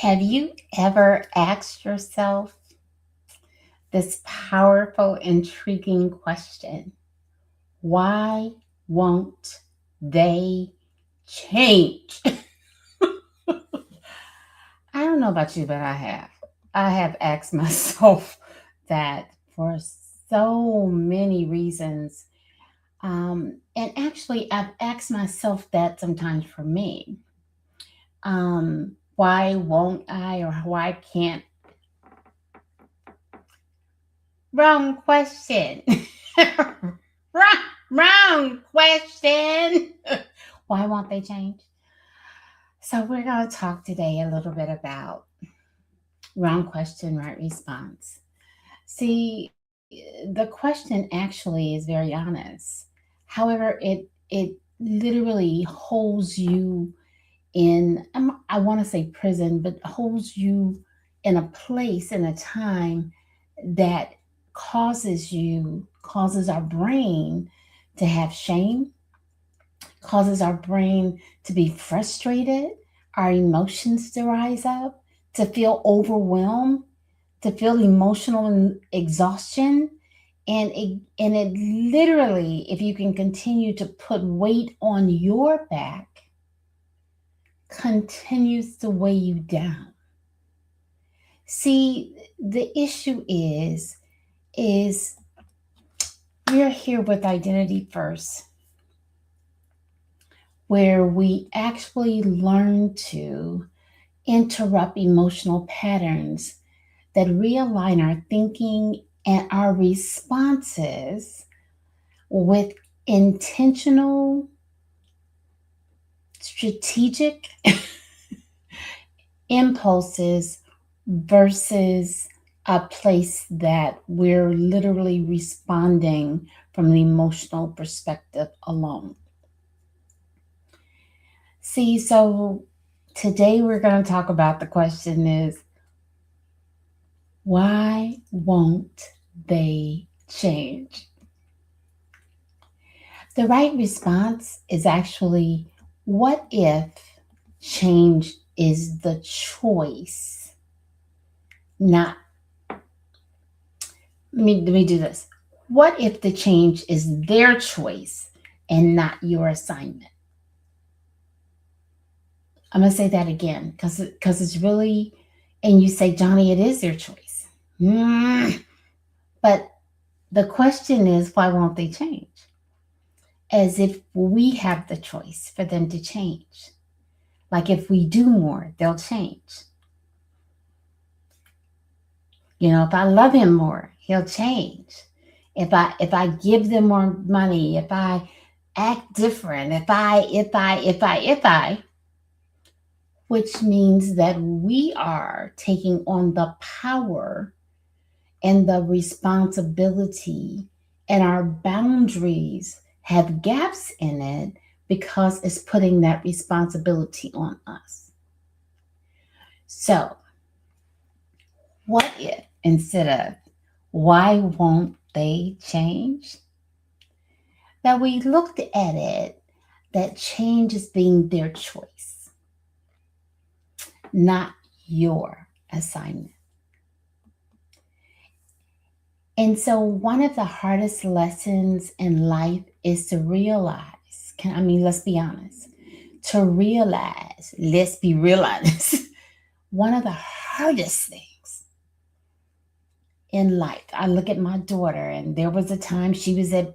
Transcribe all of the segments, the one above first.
Have you ever asked yourself this powerful, intriguing question? Why won't they change? I don't know about you, but I have. I have asked myself that for so many reasons. And actually, I've asked myself that sometimes for me. Why won't I or why can't? Wrong question. wrong, wrong question. Why won't they change? So, we're going to talk today a little bit about wrong question, right response. See, the question actually is very honest. However, it literally holds you in, I want to say prison, but holds you in a place, in a time that causes our brain to have shame, causes our brain to be frustrated, our emotions to rise up, to feel overwhelmed, to feel emotional exhaustion. And it literally, if you can continue to put weight on your back, continues to weigh you down. See, the issue is we're here with identity first, where we actually learn to interrupt emotional patterns that realign our thinking and our responses with intentional, strategic impulses versus a place that we're literally responding from an emotional perspective alone. See, so today we're going to talk about the question is why won't they change? The right response is actually what if change is the choice, not let me do this. What if the change is their choice and not your assignment? I'm gonna say that again because it's really, and you say, Johnny, it is their choice. But the question is, why won't they change? As if we have the choice for them to change. Like if we do more, they'll change. If I love him more, he'll change. If I give them more money, if I act different, if I, which means that we are taking on the power and the responsibility, and our boundaries have gaps in it because it's putting that responsibility on us. So, what if instead of why won't they change, that we looked at it that change is being their choice, not your assignment. And so, one of the hardest lessons in life is to realize, let's be honest, let's be real honest, one of the hardest things in life. I look at my daughter, and there was a time she was at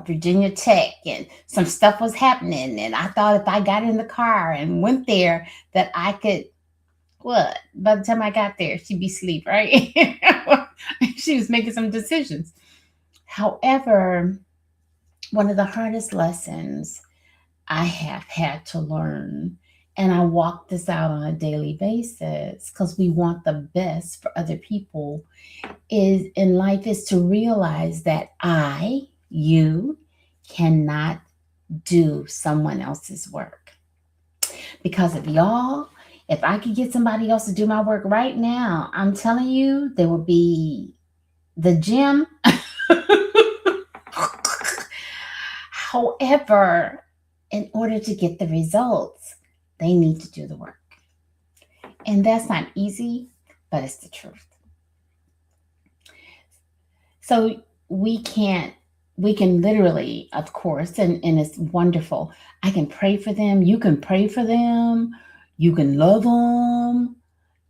Virginia Tech, and some stuff was happening. And I thought if I got in the car and went there, that I could, what? By the time I got there, she'd be asleep, right? She was making some decisions. However, one of the hardest lessons I have had to learn, and I walk this out on a daily basis because we want the best for other people, is in life is to realize that you cannot do someone else's work. Because if I could get somebody else to do my work right now, I'm telling you, there would be the gym. However, in order to get the results, they need to do the work. And that's not easy, but it's the truth. So we can't, we can literally, of course, and it's wonderful. I can pray for them. You can pray for them. You can love them.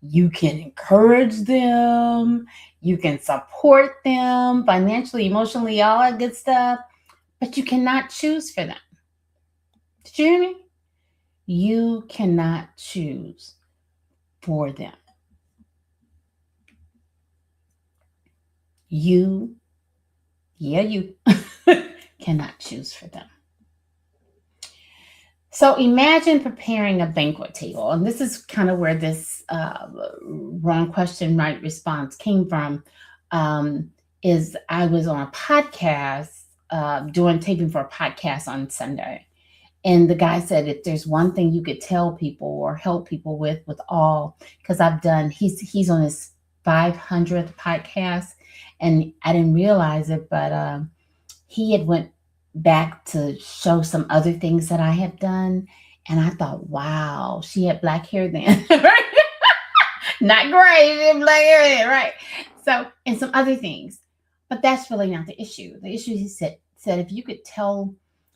You can encourage them. You can support them financially, emotionally, all that good stuff. But you cannot choose for them. Did you hear me? You cannot choose for them. You, yeah, you cannot choose for them. So imagine preparing a banquet table. And this is kind of where this wrong question, right response came from. Um, is I was on a podcast, doing taping for a podcast on Sunday. And the guy said, if there's one thing you could tell people or help people with all, because I've done, he's on his 500th podcast, and I didn't realize it, but he had went back to show some other things that I had done, and I thought, wow, she had black hair then, right? Not gray, she had black hair then, right? So, and some other things, but that's really not the issue. The issue, he said if you could tell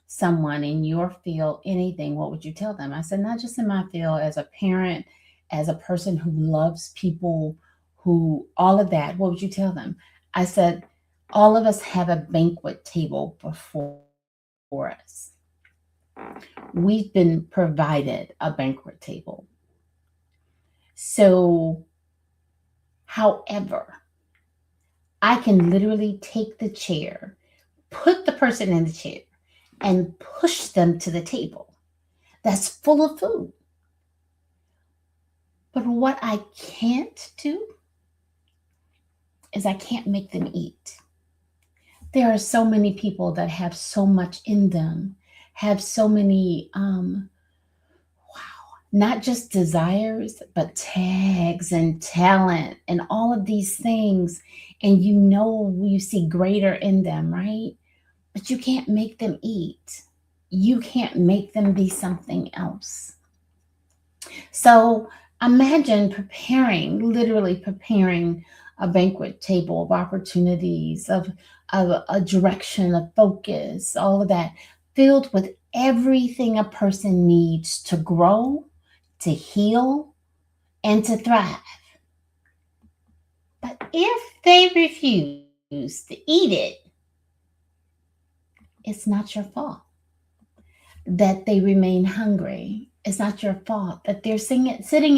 someone in your field anything, what would you tell them? I said, not just in my field, as a parent, as a person who loves people, who all of that, what would you tell them? I said, all of us have a banquet table before us. We've been provided a banquet table. So, however, I can literally take the chair, put the person in the chair, and push them to the table that's full of food. But what I can't do is I can't make them eat. There are so many people that have so much in them, have so many, not just desires, but tags and talent and all of these things. And you see greater in them, right? But you can't make them eat. You can't make them be something else. So imagine preparing, literally preparing a banquet table of opportunities, of a direction, a focus, all of that, filled with everything a person needs to grow, to heal, and to thrive. But if they refuse to eat it, it's not your fault that they remain hungry. It's not your fault that they're sitting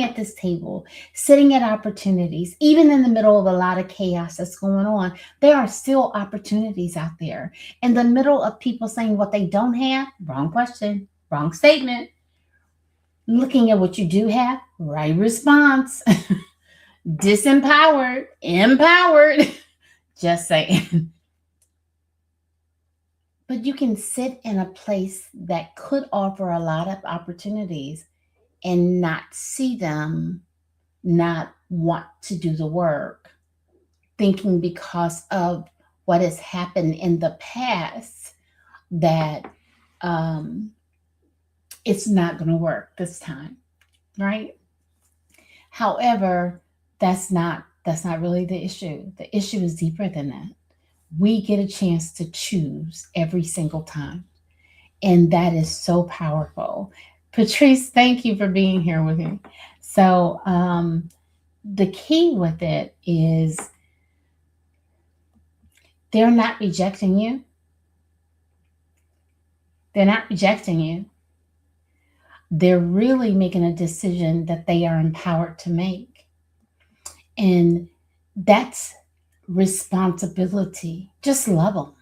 at this table, sitting at opportunities, even in the middle of a lot of chaos that's going on. There are still opportunities out there. In the middle of people saying what they don't have, wrong question, wrong statement. Looking at what you do have, right response. Disempowered, empowered. Just saying. But you can sit in a place that could offer a lot of opportunities and not see them, not want to do the work, thinking because of what has happened in the past that um, it's not going to work this time, right? However, that's not really the issue. The issue is deeper than that. We get a chance to choose every single time. And that is so powerful. Patrice, thank you for being here with me. So, the key with it is they're not rejecting you. They're not rejecting you. They're really making a decision that they are empowered to make. And that's responsibility. Just love them.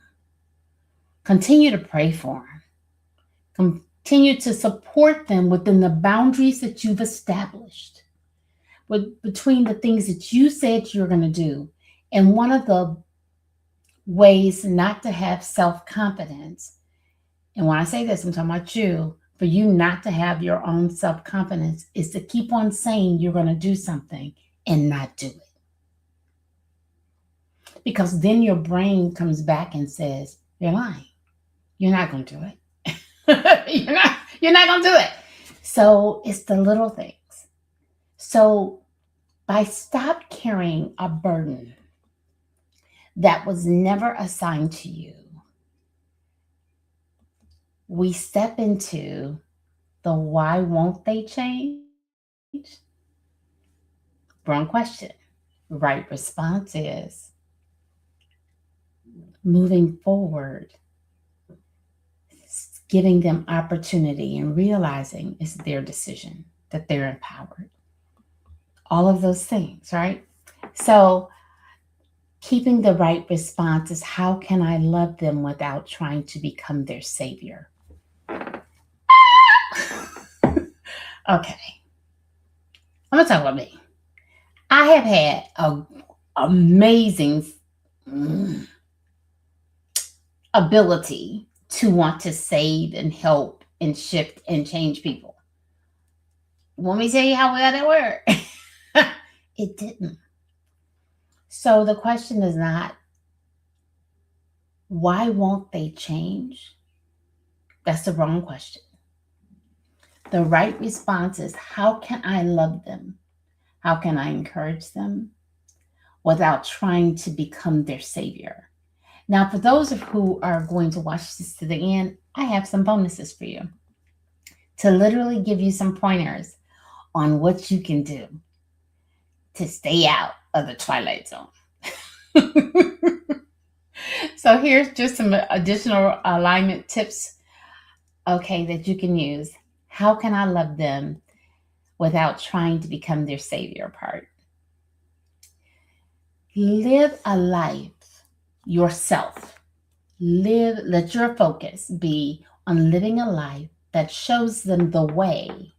Continue to pray for them. Continue to support them within the boundaries that you've established, between the things that you said you're going to do. And one of the ways not to have self confidence, and when I say this, I'm talking about you, for you not to have your own self confidence, is to keep on saying you're going to do something and not do it. Because then your brain comes back and says, you're lying. You're not going to do it. you're not going to do it. So it's the little things. So by stop carrying a burden that was never assigned to you, we step into the why won't they change? Wrong question. Right response is moving forward, giving them opportunity and realizing it's their decision, that they're empowered. All of those things, right? So, keeping the right response is how can I love them without trying to become their savior? Okay, I'm gonna talk about me. I have had a amazing mm, ability to want to save and help and shift and change people. Want me to tell you how well that worked? It didn't. So the question is not why won't they change? That's the wrong question. The right response is how can I love them? How can I encourage them without trying to become their savior? Now, for those of who are going to watch this to the end, I have some bonuses for you to literally give you some pointers on what you can do to stay out of the twilight zone. So here's just some additional alignment tips, okay, that you can use. How can I love them without trying to become their savior part? Live a life yourself. Let your focus be on living a life that shows them the way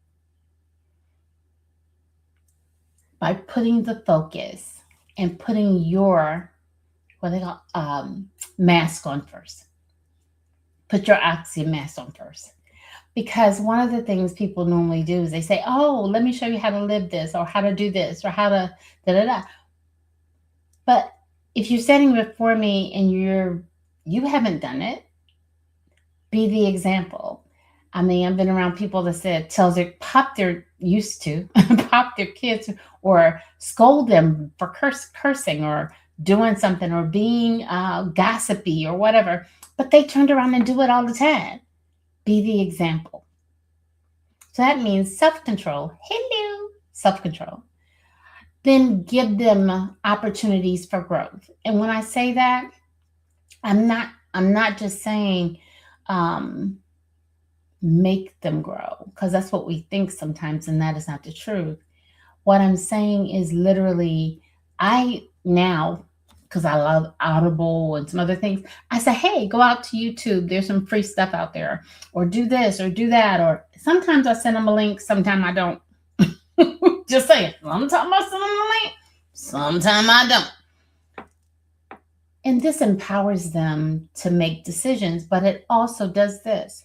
by putting the focus and putting your what they call mask on first. Put your oxygen mask on first. Because one of the things people normally do is they say, "Oh, let me show you how to live this, or how to do this, or how to da da da." But if you're standing before me and you haven't done it, be the example. I mean, I've been around people that said tells their pop their used to pop their kids or scold them for cursing or doing something or being gossipy or whatever, but they turned around and do it all the time. Be the example. So that means self control. Hello, self control. Then give them opportunities for growth. And when I say that, I'm not just saying um, make them grow because that's what we think sometimes, and that is not the truth. What I'm saying is literally, I now, because I love Audible and some other things, I say, hey, go out to YouTube. There's some free stuff out there, or do this or do that. Or sometimes I send them a link, sometimes I don't. Just saying, sometimes I send them a link, sometimes I don't. And this empowers them to make decisions, but it also does this.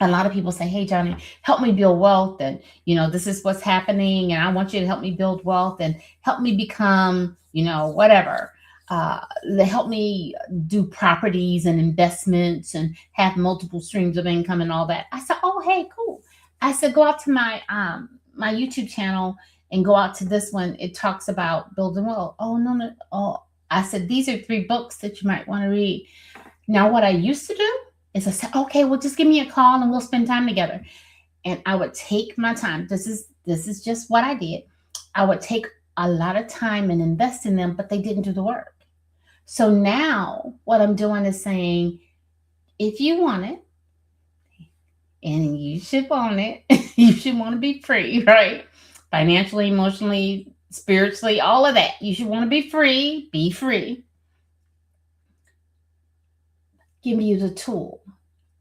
A lot of people say, hey, Johnny, help me build wealth. And, this is what's happening. And I want you to help me build wealth and help me become, whatever. Help me do properties and investments and have multiple streams of income and all that. I said, oh, hey, cool. I said, go out to my YouTube channel and go out to this one. It talks about building wealth. Oh, no, no. Oh, I said, these are 3 books that you might want to read. Now, what I used to do is I said, okay, well, just give me a call and we'll spend time together. And I would take my time. This is just what I did. I would take a lot of time and invest in them, but they didn't do the work. So now what I'm doing is saying, if you want it, and you should want it, you should want to be free, right? Financially, emotionally, spiritually, all of that. You should want to be free. Be free. Give you the tool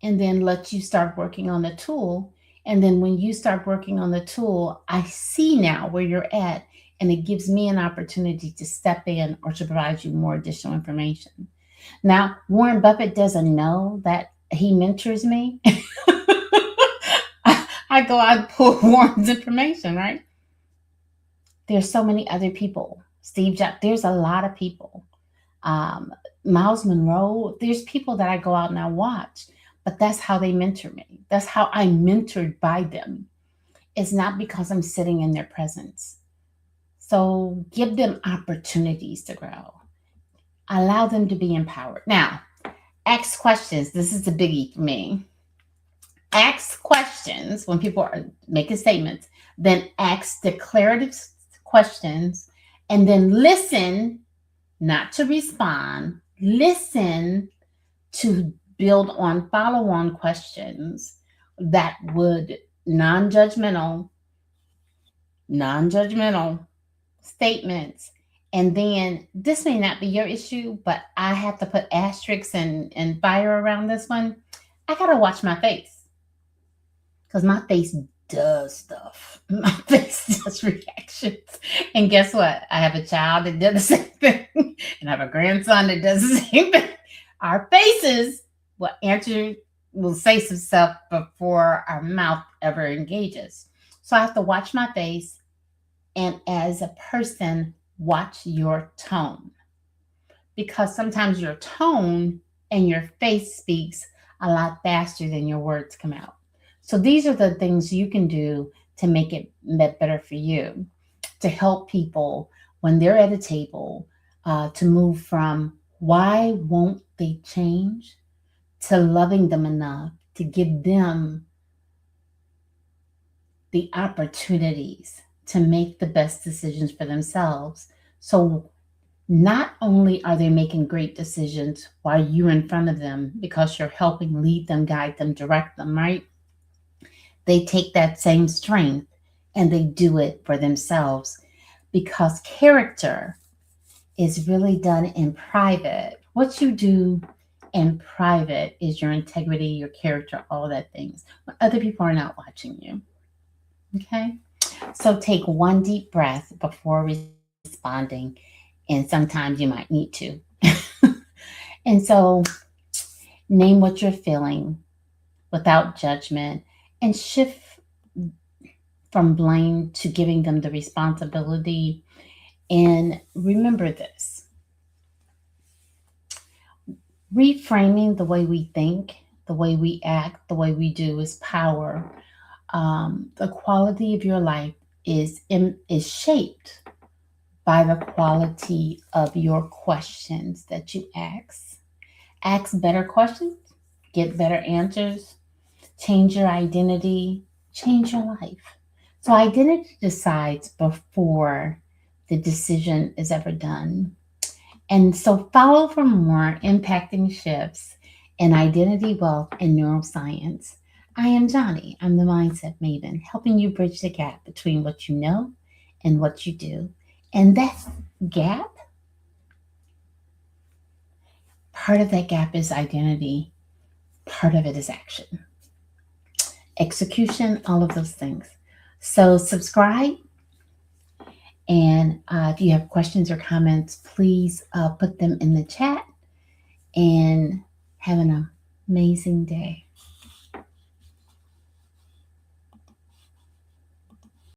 and then let you start working on the tool. And then when you start working on the tool, I see now where you're at, and it gives me an opportunity to step in or to provide you more additional information. Now, Warren Buffett doesn't know that he mentors me. I go out and pull Warren's information, right? There's so many other people. Steve Jobs, there's a lot of people. Miles Monroe, there's people that I go out and I watch, but that's how they mentor me. That's how I'm mentored by them. It's not because I'm sitting in their presence. So give them opportunities to grow. Allow them to be empowered. Now, ask questions. This is the biggie for me. Ask questions when people are making statements, then ask declarative questions, and then listen, not to respond, listen to build on follow on questions that would non judgmental statements. And then this may not be your issue, but I have to put asterisks and fire around this one. I got to watch my face because my face does stuff. My face does reactions. And guess what? I have a child that does the same thing, and I have a grandson that does the same thing. Our faces will answer, will say some stuff before our mouth ever engages. So I have to watch my face, and as a person, watch your tone, because sometimes your tone and your face speaks a lot faster than your words come out. So these are the things you can do to make it better for you, to help people when they're at a table, to move from why won't they change to loving them enough to give them the opportunities to make the best decisions for themselves. So not only are they making great decisions while you're in front of them because you're helping lead them, guide them, direct them, right? They take that same strength and they do it for themselves, because character is really done in private. What you do in private is your integrity, your character, all that things, when other people are not watching you. Okay? So take one deep breath before responding, and sometimes you might need to. And so name what you're feeling without judgment, and shift from blame to giving them the responsibility. And remember this: reframing the way we think, the way we act, the way we do is power. The quality of your life is shaped by the quality of your questions that you ask. Ask better questions, get better answers, change your identity, change your life. So identity decides before the decision is ever done. And so follow for more impacting shifts in identity, wealth, and neuroscience. I am Johnny. I'm the mindset maven, helping you bridge the gap between what you know and what you do. And that gap, part of that gap is identity, part of it is action, execution, all of those things. So subscribe. And if you have questions or comments, please put them in the chat, and have an amazing day.